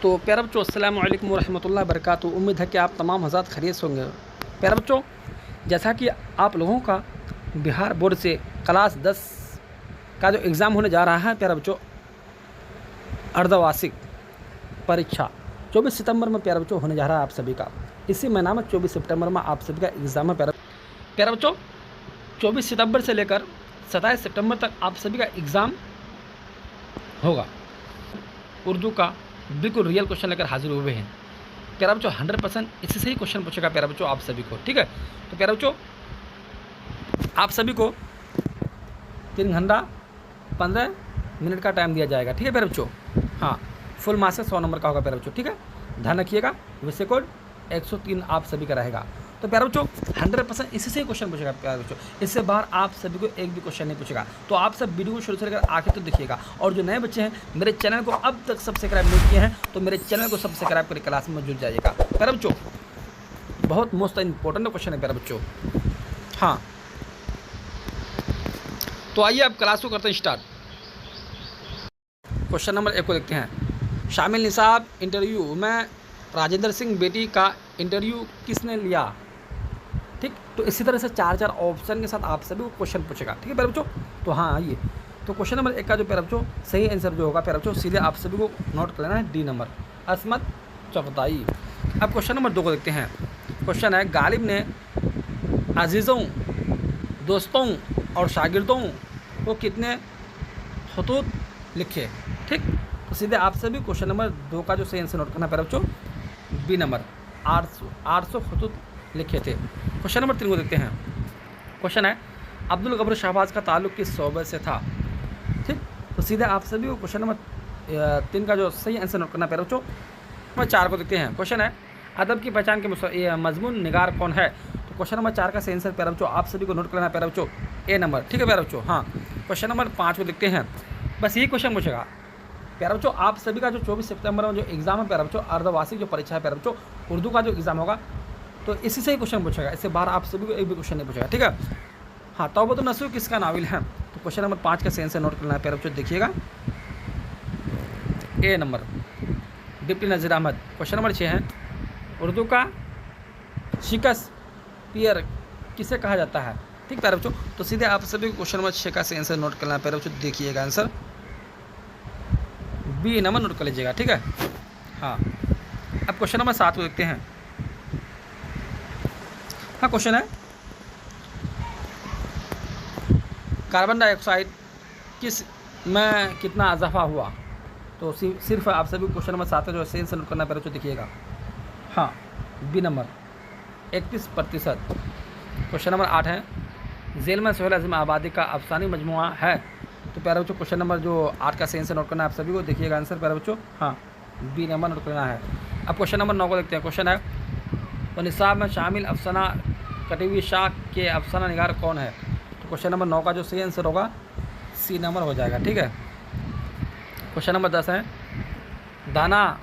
तो प्यारे बच्चों, अस्सलामु अलैकुम वरहमतुल्लाहि वबरकातुहू। उम्मीद है कि आप तमाम हज़रात खैरियत से होंगे। प्यारे बच्चों, जैसा कि आप लोगों का बिहार बोर्ड से क्लास 10 का जो एग्ज़ाम होने जा रहा है प्यारे बच्चों, अर्धवार्षिक परीक्षा 24 सितंबर में प्यारे बच्चों होने जा रहा है आप सभी का। इसी महीना में 24 सितंबर में आप सभी का एग्ज़ाम है प्यारे बच्चों। 24 सितंबर से लेकर 27 सितंबर तक आप सभी का एग्ज़ाम होगा। उर्दू का बिल्कुल रियल क्वेश्चन लेकर हाजिर हुए हैं प्यारे बच्चों। 100% इससे ही क्वेश्चन पूछेगा प्यारे बच्चों आप सभी को, ठीक है। तो प्यारे बच्चों, आप सभी को 3 घंटा 15 मिनट का टाइम दिया जाएगा, ठीक है प्यारे बच्चों। हाँ, फुल मार्क्स 100 नंबर का होगा प्यारे बच्चों, ठीक है। ध्यान रखिएगा, विषय कोड 103 आप सभी का रहेगा। तो प्यारे बच्चों, 100% इसी से ही क्वेश्चन पूछेगा प्यारे बच्चों। इससे बाहर आप सभी को एक भी क्वेश्चन नहीं पूछेगा। तो आप सब वीडियो को शुरू से लेकर आखिर तक देखिएगा। और जो नए बच्चे हैं, मेरे चैनल को अब तक सब्सक्राइब नहीं किए हैं तो मेरे चैनल को सब्सक्राइब करके क्लास में जुड़ जाइएगा प्यारे बच्चों। बहुत मोस्ट इंपॉर्टेंट क्वेश्चन है प्यारे बच्चों। हाँ, तो आइए अब क्लास को करते हैं स्टार्ट। क्वेश्चन नंबर 1 को देखते हैं। शामिल निसाब इंटरव्यू में राजेंद्र सिंह बेटी का इंटरव्यू किसने लिया? ठीक, तो इसी तरह से 4 ऑप्शन के साथ आप सभी को क्वेश्चन पूछेगा, ठीक है प्यारे बच्चों। तो हाँ, आइए तो क्वेश्चन नंबर 1 का जो प्यारे बच्चों सही आंसर जो होगा प्यारे बच्चों, सीधे आप सभी को नोट कर लेना है, डी नंबर, असमत चौथाई। अब क्वेश्चन नंबर 2 को देखते हैं। क्वेश्चन है, गालिब ने अजीज़ों, दोस्तों और शागिर्दों को कितने खतूत लिखे? ठीक, तो सीधे आप सभी क्वेश्चन नंबर 2 का जो सही आंसर नोट करना है प्यारे बच्चों, बी नंबर, 800 खतूत लिखे थे। क्वेश्चन नंबर 3 को देखते हैं। क्वेश्चन है, अब्दुल गफूर शहबाज का ताल्लुक़ किस शोबे से था? ठीक, तो सीधे आप सभी को क्वेश्चन नंबर 3 का जो सही आंसर नोट करना प्यारे बच्चों। नंबर 4 को देखते हैं। क्वेश्चन है, अदब की पहचान के मजमून निगार कौन है? तो क्वेश्चन नंबर 4 का सही आंसर प्यारे बच्चों आप सभी को नोट करना है प्यारे बच्चों, ए नंबर, ठीक है प्यारे बच्चों। हाँ, क्वेश्चन नंबर 5 को देखते हैं। बस यही क्वेश्चन पूछेगा प्यारे बच्चों आप सभी का जो 24 सितंबर में जो एग्ज़ाम है प्यारे बच्चों, अर्धवार्षिक जो परीक्षा है प्यारे बच्चों, उर्दू का जो एग्ज़ाम होगा, तो इसी से ही क्वेश्चन पूछेगा। इससे बाहर आप सभी को एक भी क्वेश्चन नहीं पूछेगा, ठीक है। हाँ, तौबा नसूह किसका नावल है? तो क्वेश्चन नंबर 5 का सही आंसर नोट करना है प्यारे बच्चों, देखिएगा, ए नंबर, डिप्टी नज़ीर अहमद। क्वेश्चन नंबर 6 है, उर्दू का शेक्सपियर किसे कहा जाता है? ठीक प्यारे बच्चों, तो सीधे आप सभी को क्वेश्चन नंबर 6 का सही आंसर नोट करना है प्यारे बच्चों, देखिएगा आंसर, बी नंबर नोट कर लीजिएगा, ठीक है। हाँ, अब क्वेश्चन नंबर 7 को देखते हैं। हाँ, क्वेश्चन है, कार्बन डाइऑक्साइड किस में कितना इजाफा हुआ? तो सिर्फ आप सभी क्वेश्चन नंबर 7 का जो सही आंसर नोट करना पड़ेगा, देखिएगा, हाँ, बी नंबर, 31%। क्वेश्चन नंबर 8 है, जेल में सोहेल आज़म आबादी का अफसानी मजमुआ है? तो प्यारे बच्चों क्वेश्चन नंबर जो 8 का सही आंसर नोट करना है आप सभी को, देखिएगा आंसर प्यारे बच्चों, हाँ, बी नंबर नोट करना है। अब क्वेश्चन नंबर 9 को देखते हैं। क्वेश्चन है, तो निसाब में शामिल अफसाना कटी शाह के अफसाना निगार कौन है? तो क्वेश्चन नंबर 9 का जो सही आंसर होगा, सी नंबर हो जाएगा, ठीक है। क्वेश्चन नंबर 10 है, दाना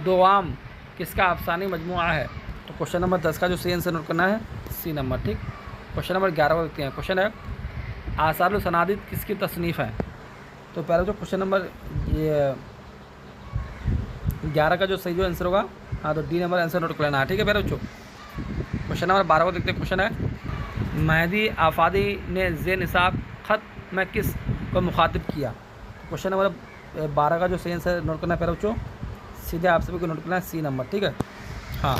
दोआम किसका अफसानी मजमुआ है? तो क्वेश्चन नंबर 10 का जो सही आंसर नोट करना है, सी नंबर, ठीक। क्वेश्चन नंबर 11 को देखते हैं। क्वेश्चन है, आसारुल सनादिद किसकी तसनीफ़ है? तो पहले जो क्वेश्चन नंबर ये 11 का जो सही जो आंसर होगा, हाँ, तो डी नंबर आंसर नोट कर लेना है, ठीक है प्यारे बच्चों। क्वेश्चन नंबर 12 को देखते हैं। क्वेश्चन है, मेहदी आफादी ने ज़े निसाब ख़त में किस को मुखातिब किया? क्वेश्चन नंबर 12 का जो सही आंसर नोट करना है प्यारे बच्चों, सीधे आप सभी को नोट करना है, सी नंबर, ठीक है। हाँ,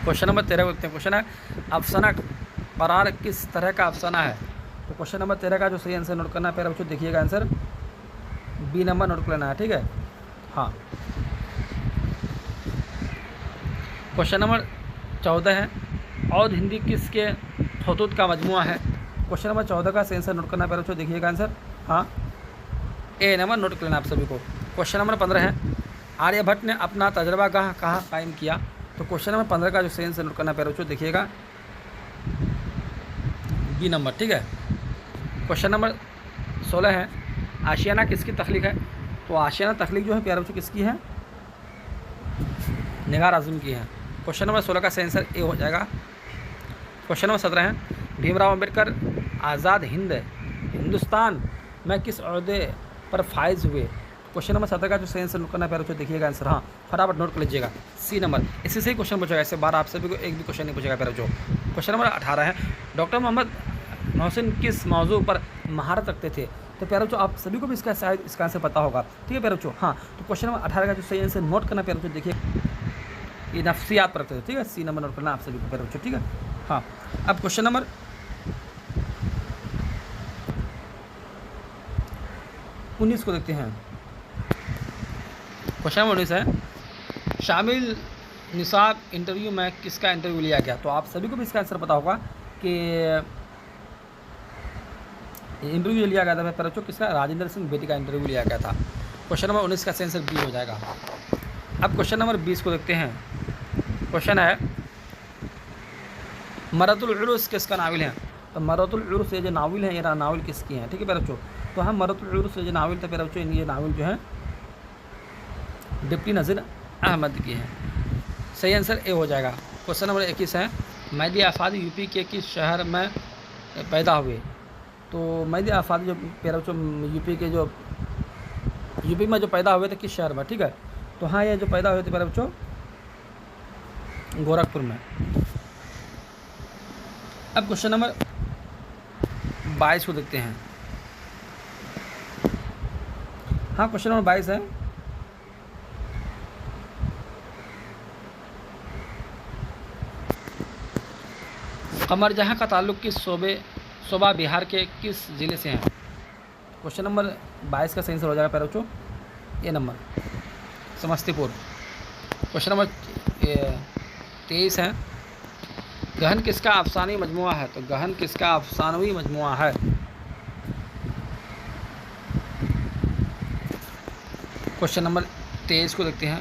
क्वेश्चन नंबर 13 को देखते हैं। क्वेश्चन है, अफसाना करार किस तरह का अफसाना है? तो क्वेश्चन नंबर 13 का जो सही आंसर नोट करना है प्यारे बच्चों, देखिएगा आंसर, बी नंबर नोट कर लेना है, ठीक है। हाँ, क्वेश्चन नंबर 14 है, औद हिंदी किसके खतूत का मजमुआ है? क्वेश्चन नंबर 14 का सही आंसर नोट करना है प्यारे बच्चों, देखिएगा आंसर, हाँ, ए नंबर नोट कर लेना आप सभी को। क्वेश्चन नंबर 15 है, आर्यभट्ट ने अपना तजर्बा गाह कहाँ कायम किया? तो क्वेश्चन नंबर 15 का जो सही आंसर नोट करना है प्यारे बच्चों, देखिएगा, बी नंबर, ठीक है। क्वेश्चन नंबर 16 है, आशियाना किसकी तख्लीक है? तो आशियाना तख्लीक जो है प्यारे बच्चों किसकी है? निगार आज़म की है। क्वेश्चन नंबर 16 का सही आंसर ए हो जाएगा। क्वेश्चन नंबर 17 है, भीमराव अम्बेडकर आज़ाद हिंद हिंदुस्तान में किस ओहदे पर फाइज हुए? क्वेश्चन नंबर 17 का जो सही आंसर नोट करना है प्यारे बच्चों, देखिएगा आंसर, हाँ फटाफट नोट कर लीजिएगा। सी नंबर, इससे सही क्वेश्चन पूछेगा, इससे बार आप सभी को एक भी क्वेश्चन नहीं पूछेगा प्यारे बच्चों। क्वेश्चन नंबर 18 है, डॉक्टर मोहम्मद मोहसिन किस मौजू पर महारत रखते थे? तो प्यारे बच्चों आप सभी को भी इसका शायद इसका आंसर पता होगा, ठीक है प्यारे बच्चों। हाँ, तो क्वेश्चन नंबर 18 का जो सही आंसर नोट करना प्यारे बच्चों, देखिए ये नफ्सियात पर रखते थे, ठीक है। सी नंबर नोट करना आप सभी को प्यारे बच्चों, ठीक है। हाँ, अब क्वेश्चन नंबर 19 को देखते हैं। क्वेश्चन नंबर 19 है, शामिल निसाब इंटरव्यू में किसका इंटरव्यू लिया गया? तो आप सभी को भी इसका आंसर पता होगा कि इंटरव्यू लिया गया था प्यारे बच्चों, किसका? राजेंद्र सिंह बेटी का इंटरव्यू लिया गया था। क्वेश्चन नंबर 19 का आंसर बी हो जाएगा। अब क्वेश्चन नंबर 20 को देखते हैं। क्वेश्चन है, मरतुल उरुस किसका नावल है? तो मरतुल उरुस ये जो नावल है, ये नावल किसकी है, ठीक है प्यारे बच्चों। तो हम मरतुल उरुस ये जो नावल था प्यारे बच्चों, ये नावल जो है डिप्टी नज़ीर अहमद की है। सही आंसर ए हो जाएगा। क्वेश्चन नंबर 21 है, मेहदी आफादी यूपी के किस शहर में पैदा हुए? तो मेहदी आफादी जो प्यारे बच्चों यूपी में जो पैदा हुए थे किस शहर में, ठीक है। तो हाँ, ये जो पैदा हुए थे प्यारे बच्चों गोरखपुर में। अब क्वेश्चन नंबर 22 को देखते हैं। हाँ, क्वेश्चन नंबर 22 है, कमर जहाँ का ताल्लुक़ किस सूबा बिहार के किस ज़िले से है? क्वेश्चन नंबर 22 का सही आंसर हो जाएगा प्यारे बच्चों ए नंबर, समस्तीपुर। क्वेश्चन नंबर 23 है, गहन किसका अफसानी मजमुआ है? तो गहन किसका अफसानवी मजमुआ है? क्वेश्चन नंबर 23 को देखते हैं।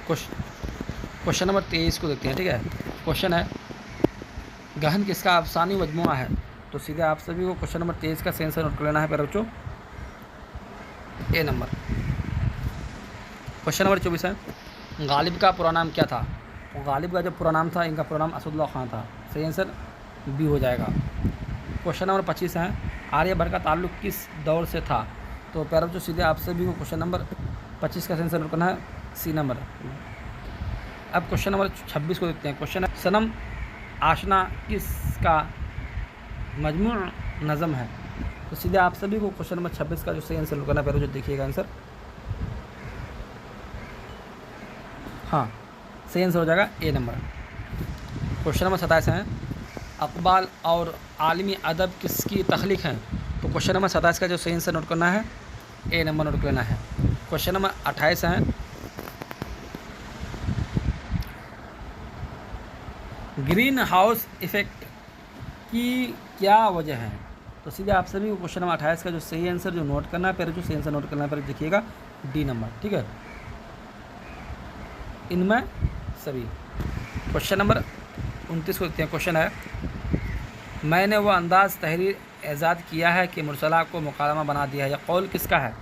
क्वेश्चन नंबर 23 को देखते हैं, ठीक है। क्वेश्चन है, गहन किसका अफसानी मजमुआ है? तो सीधे आप सभी को क्वेश्चन नंबर 23 का सही आंसर नोट कर लेना है प्यारे बच्चों ए नंबर। क्वेश्चन नंबर 24 है, गालिब का पूरा नाम क्या था? तो गालिब का जो पूरा नाम था, इनका पूरा नाम असदुल्ला खान था। सही आंसर बी हो जाएगा। क्वेश्चन नंबर 25 है, आर्यभट्ट का ताल्लुक़ किस दौर से था? तो प्यारे बच्चों सीधे आप सभी को क्वेश्चन नंबर 25 का आंसर नोट करना है सी नंबर। अब क्वेश्चन नंबर 26 को देखते हैं। क्वेश्चन है, सनम आशना किसका मजमू नज़म है? तो सीधे आप सभी को क्वेश्चन नंबर 26 का जो सही आंसर नोट करना है प्यारे बच्चों, देखिएगा आंसर, हाँ सही आंसर हो जाएगा ए नंबर। क्वेश्चन नंबर 27 है, अक़बाल और आलमी अदब किसकी तख्लीक हैं? तो क्वेश्चन नंबर 27 का जो सही आंसर नोट करना है ए नंबर नोट करना है। क्वेश्चन नंबर 28 है, ग्रीन हाउस इफ़ेक्ट की क्या वजह है? तो सीधे आप सभी को क्वेश्चन नंबर 28 का जो सही आंसर जो नोट करना है, पहले जो सही आंसर नोट करना है पहले देखिएगा डी नंबर, ठीक है, इनमें सभी। क्वेश्चन नंबर 29 को देखते हैं। क्वेश्चन है, मैंने वो अंदाज़ तहरीर ईजाद किया है कि मुरसला को मुकालमा बना दिया है, यह कौल किसका है?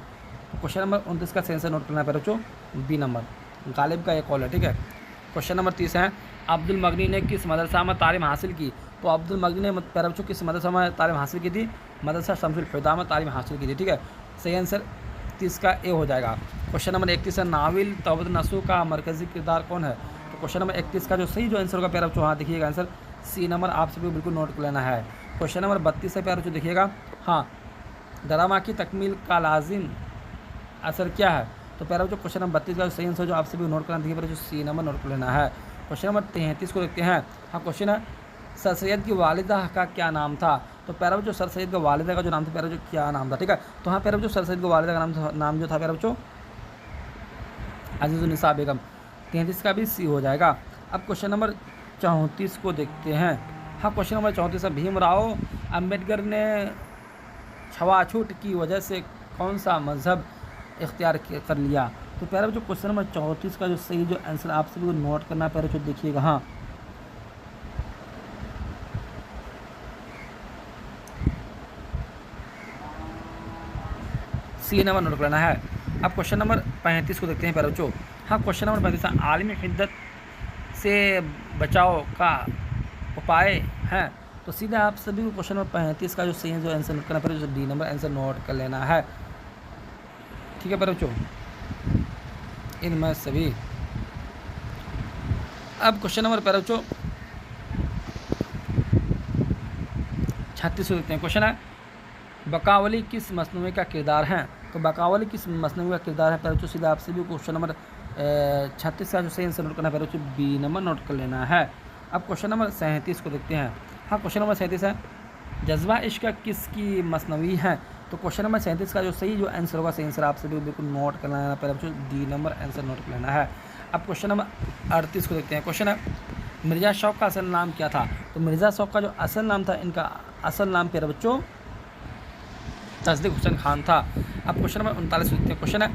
क्वेश्चन नंबर 29 का सही आंसर नोट करना है पहले बच्चों बी नंबर, गालिब का ये कौल है, ठीक है। क्वेश्चन नंबर 30 है, अब्दुल मगनी ने किस मदरसा में तालीम हासिल की? तो अब्दुल मगनी ने प्यारे बच्चों किस मदरसा में तालीम हासिल की थी? मदरसा शम्सुल हुदा में तालीम हासिल की थी, ठीक है। सही आंसर 30 का ए हो जाएगा। क्वेश्चन नंबर 31 है, नाविल तौबत नसू का मरकज़ी किरदार कौन है? तो क्वेश्चन नंबर 31 का जो सही जो आंसर होगा प्यारे बच्चों, हाँ देखिएगा आंसर सी नंबर, आप सभी को बिल्कुल नोट कर लेना है। क्वेश्चन नंबर 32 है प्यारे बच्चों, देखिएगा, हाँ ड्रामा की तकमील का लाजिम असर क्या है? तो प्यारे बच्चों क्वेश्चन नंबर 32 का सही आंसर जो आप सभी को नोट करना देखिए जो सी नंबर नोट कर लेना है। क्वेश्चन नंबर 33 को देखते हैं। हाँ, क्वेश्चन है, सर सैयद की वालिदा का क्या नाम था? तो प्यारे बच्चों सर सैयद का वालिदा का जो नाम था प्यारे बच्चों क्या नाम था, ठीक है। तो हाँ प्यारे बच्चों सर सैयद का वालिदा का नाम जो था प्यारे बच्चों अजीज़ुन्निसा बेगम। 33 का भी सी हो जाएगा। अब क्वेश्चन नंबर 34 को देखते हैं। हाँ, क्वेश्चन नंबर 34 है, भीमराव अम्बेडकर ने छुआछूत की वजह से कौन सा मज़हब इख्तियार कर लिया? तो प्यारे बच्चों क्वेश्चन नंबर 34 का जो सही जो आंसर आप सभी को नोट करना है प्यारे बच्चों, देखिएगा, हाँ सी नंबर नोट करना है। अब क्वेश्चन नंबर 35 को देखते हैं प्यारे बच्चों। हाँ, क्वेश्चन नंबर 35 आलमी हिद्दत से बचाव का उपाय हैं? तो सीधे आप सभी को क्वेश्चन नंबर 35 का जो सही है जो आंसर नोट करना पड़ेगा, जो डी नंबर आंसर नोट कर लेना है, ठीक है प्यारे बच्चों। इनमें सभी। अब क्वेश्चन नंबर पैरा बच्चों 36 को देखते हैं। क्वेश्चन है बकावली किस मसनूए का किरदार है? तो बकावली किस मसनूए का किरदार है पैरा बच्चों? सीधा आपसे भी क्वेश्चन नंबर 36 का जो सही आंसर नोट करना है पैरा बच्चों, बी नंबर नोट कर लेना है। अब क्वेश्चन नंबर 37 को देखते हैं। हाँ, क्वेश्चन नंबर 37 है जज्बा इश्क किसकी मसनवी है? तो क्वेश्चन नंबर 37 का जो सही आंसर होगा, सही आंसर आपसे भी बिल्कुल नोट कर लेना है पैरा बच्चों, डी नंबर आंसर नोट कर लेना है। अब क्वेश्चन नंबर 38 को देखते हैं। क्वेश्चन है मिर्ज़ा शौक़ का असल नाम क्या था? तो मिर्ज़ा शौक़ का जो असल नाम था, इनका असल नाम प्यारे बच्चों तस्दीक हुसैन खान था। अब क्वेश्चन नंबर 39 देखते हैं। क्वेश्चन है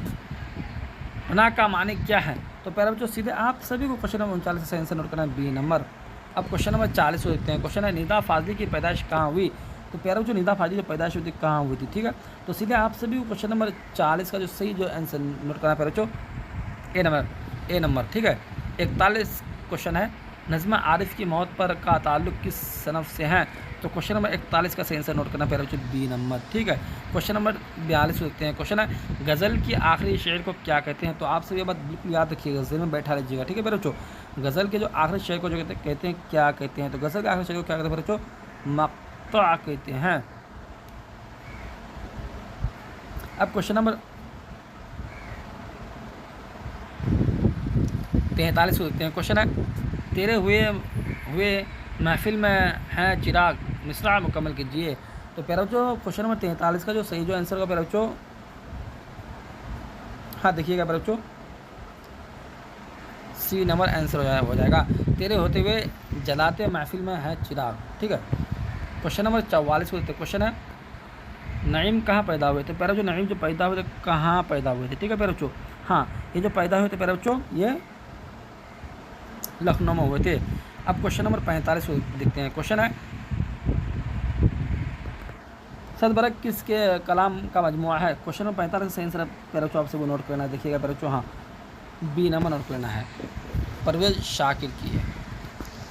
पनाह का माने क्या है? तो प्यारे बच्चों सीधे आप सभी को क्वेश्चन नंबर 39 से आंसर नोट करना है, बी नंबर। अब क्वेश्चन नंबर 40 को देखते हैं। क्वेश्चन है निदा फाजली की पैदाइश कहाँ हुई? तो प्यारे बच्चों निदा फाजली जो पैदाइश हुई थी कहाँ हुई थी? ठीक है, तो सीधे आप सभी को क्वेश्चन नंबर 40 का जो सही आंसर नोट करना है प्यारे बच्चों, ए नंबर। ठीक है, 41 क्वेश्चन है नज़्मा आरिफ की मौत पर का ताल्लुक किस सनफ़ से है? तो क्वेश्चन नंबर 41 का सही आंसर नोट करना प्यारे बच्चों, बी नंबर। ठीक है, क्वेश्चन नंबर 42 देखते हैं। क्वेश्चन है गज़ल की आखिरी शेर को क्या कहते हैं? तो आप सब ये बात बिल्कुल याद रखिएगा, गज़ल में बैठा लीजिएगा। ठीक है प्यारे बच्चों, गज़ल के जो आखिरी शेर को जो कहते हैं क्या कहते हैं? तो गज़ल के आखिरी शेर को क्या कहते हैं प्यारे बच्चों? मक़ता कहते हैं। अब क्वेश्चन नंबर 43 को देखते हैं। क्वेश्चन है तेरे हुए महफिल में है चिराग मिसरा मुकम्मल कीजिए। तो प्यारे बच्चों क्वेश्चन नंबर 43 का जो सही आंसर होगा प्यारे बच्चों, हाँ देखिएगा प्यारे बच्चों, सी नंबर आंसर हो जाएगा। तेरे होते हुए जलाते महफिल में है चिराग। ठीक है, क्वेश्चन नंबर 44 को देखते हैं। क्वेश्चन है नईम कहाँ पैदा हुए थे? प्यारे बच्चों नईम जो पैदा हुए थे कहाँ पैदा हुए थे? ठीक है प्यारे बच्चों, हाँ ये जो पैदा हुए थे प्यारे बच्चों ये लखनऊ में हुए थे। अब क्वेश्चन नंबर 45 को देखते हैं। क्वेश्चन है सदबरक किसके कलाम का मजमुआ है? क्वेश्चन नंबर 45 सही आंसर प्यारे बच्चों आपसे वो नोट करना है, देखिएगा प्यारे बच्चों, हाँ बी नंबर नोट करना है, परवेज शाकिर की है।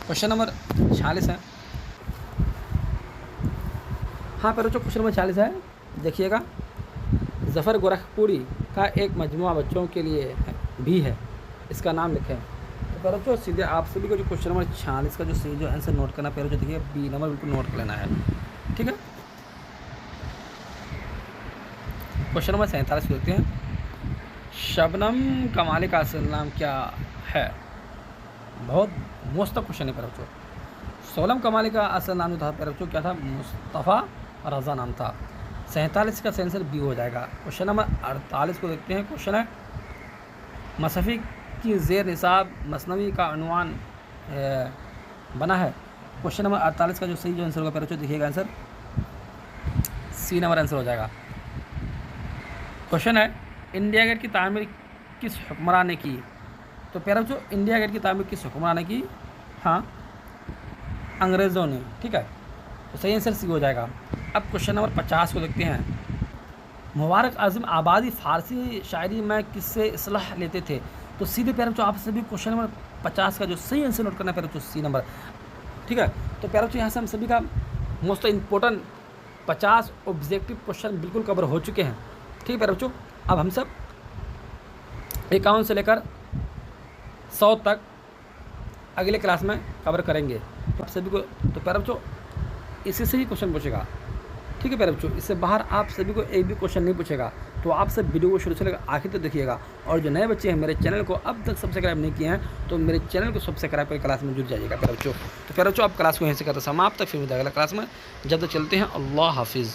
क्वेश्चन नंबर 46 है, हाँ प्यारे बच्चों क्वेश्चन नंबर 46 है, देखिएगा ज़फ़र गोरखपुरी का एक मजमुआ बच्चों के लिए भी है, इसका नाम लिखें। तो प्यारे बच्चों सीधे आप सभी को जो क्वेश्चन नंबर 46 का जो सही आंसर नोट करना प्यारे बच्चों, देखिए बी नंबर बिल्कुल नोट कर लेना है। ठीक है, क्वेश्चन नंबर 47 देखते हैं। शबनम कमाली का असल नाम क्या है? बहुत मस्त क्वेश्चन है प्यारे बच्चों। सोलम कमाली का असल नाम जो था प्यारे बच्चों क्या था? मुस्तफ़ा रज़ा नाम था। 47 का आंसर बी हो जाएगा। क्वेश्चन नंबर 48 को देखते हैं। क्वेश्चन है मसफ़ी की ज़ेर निसाब मसनवी का उन्वान बना है। क्वेश्चन नंबर 48 का जो सही आंसर होगा प्यारे बच्चों, देखिएगा आंसर सी नंबर आंसर हो जाएगा। क्वेश्चन है इंडिया गेट की तामीर किस हुक्मरान ने की? तो प्यारे बच्चों इंडिया गेट की तामीर किस हुक्मरान ने की? हाँ अंग्रेज़ों ने। ठीक है, तो सही आंसर सी हो जाएगा। अब क्वेश्चन नंबर 50 को देखते हैं। मुबारक आज़म आबादी फ़ारसी शायरी में किससे इस्लाह लेते थे? तो सीधे प्यारे बच्चों आप सभी क्वेश्चन नंबर 50 का जो सही आंसर नोट करना है प्यारे बच्चों, सी नंबर। ठीक है, तो प्यारे बच्चों यहाँ से हम सभी का मोस्ट इम्पोर्टेंट 50 ऑब्जेक्टिव क्वेश्चन बिल्कुल कवर हो चुके हैं। ठीक है प्यारे बच्चों, अब हम सब 51 से लेकर 100 तक अगले क्लास में कवर करेंगे। तो आप सभी को तो प्यारे बच्चों इसी से ही क्वेश्चन पूछेगा। ठीक है प्यारे बच्चों, इससे बाहर आप सभी को एक भी क्वेश्चन नहीं पूछेगा। तो आप सब वीडियो को शुरू से लेकर आखिर तक देखिएगा। और जो नए बच्चे हैं मेरे चैनल को अब तक सब्सक्राइब नहीं किए हैं तो मेरे चैनल को सब्सक्राइब कर क्लास में जुड़ जाइएगा प्यारे बच्चों। तो प्यारे बच्चों आप क्लास को यहीं से करते समाप्त, फिर मिलते हैं अगला क्लास में। जब तक चलते हैं, अल्लाह हाफिज़।